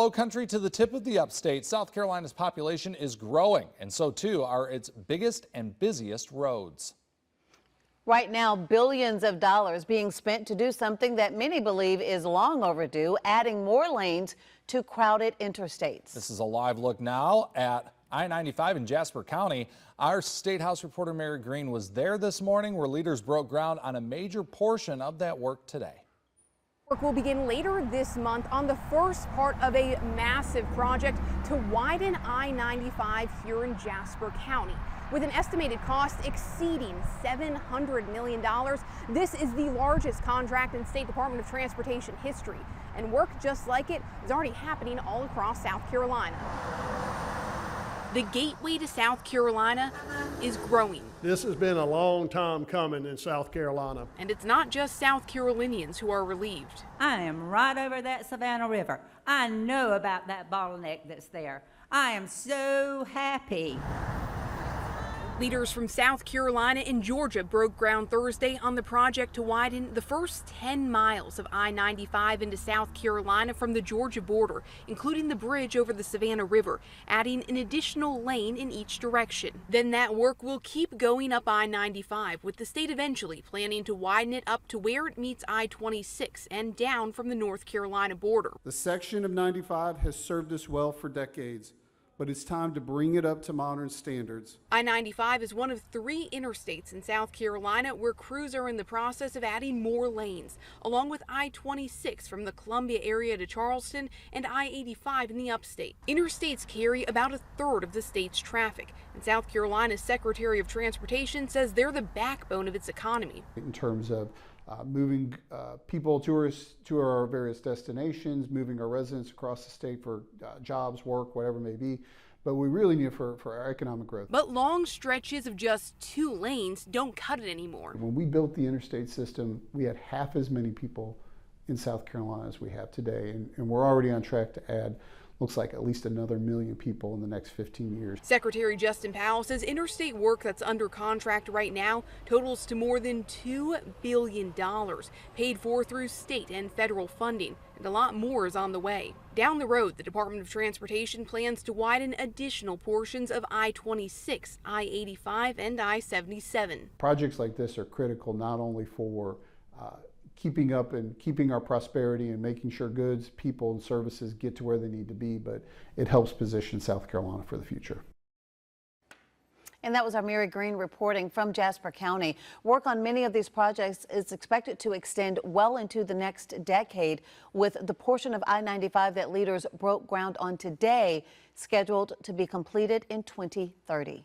Low country to the tip of the upstate, South Carolina's population is growing, and so too are its biggest and busiest roads. Right now, billions of dollars being spent to do something that many believe is long overdue, adding more lanes to crowded interstates. This is a live look now at I-95 in Jasper County. Our State House reporter Mary Green was there this morning where leaders broke ground on a major portion of that work today. Work will begin later this month on the first part of a massive project to widen I-95 here in Jasper County. With an estimated cost exceeding $700 million, this is the largest contract in State Department of Transportation history. And work just like it is already happening all across South Carolina. The gateway to South Carolina is growing. This has been a long time coming in South Carolina. And it's not just South Carolinians who are relieved. I am right over that Savannah River. I know about that bottleneck that's there. I am so happy. Leaders from South Carolina and Georgia broke ground Thursday on the project to widen the first 10 miles of I-95 into South Carolina from the Georgia border, including the bridge over the Savannah River, adding an additional lane in each direction. Then that work will keep going up I-95, with the state eventually planning to widen it up to where it meets I-26 and down from the North Carolina border. The section of 95 has served us well for decades, but it's time to bring it up to modern standards. I-95 is one of 3 interstates in South Carolina where crews are in the process of adding more lanes, along with I-26 from the Columbia area to Charleston and I-85 in the upstate. Interstates carry about 1/3 of the state's traffic, and South Carolina's Secretary of Transportation says they're the backbone of its economy. In terms of moving people, tourists to our various destinations, moving our residents across the state for jobs, work, whatever it may be. But we really need it for our economic growth. But long stretches of just 2 lanes don't cut it anymore. When we built the interstate system, we had half as many people in South Carolina as we have today. And we're already on track to add, looks like at least another 1 million people in the next 15 years. Secretary Justin Powell says interstate work that's under contract right now totals to more than $2 billion, paid for through state and federal funding, and a lot more is on the way. Down the road, the Department of Transportation plans to widen additional portions of I-26, I-85, and I-77. Projects like this are critical not only for keeping up and keeping our prosperity and making sure goods, people, and services get to where they need to be, but it helps position South Carolina for the future. And that was our Mary Green reporting from Jasper County. Work on many of these projects is expected to extend well into the next decade, with the portion of I-95 that leaders broke ground on today scheduled to be completed in 2030.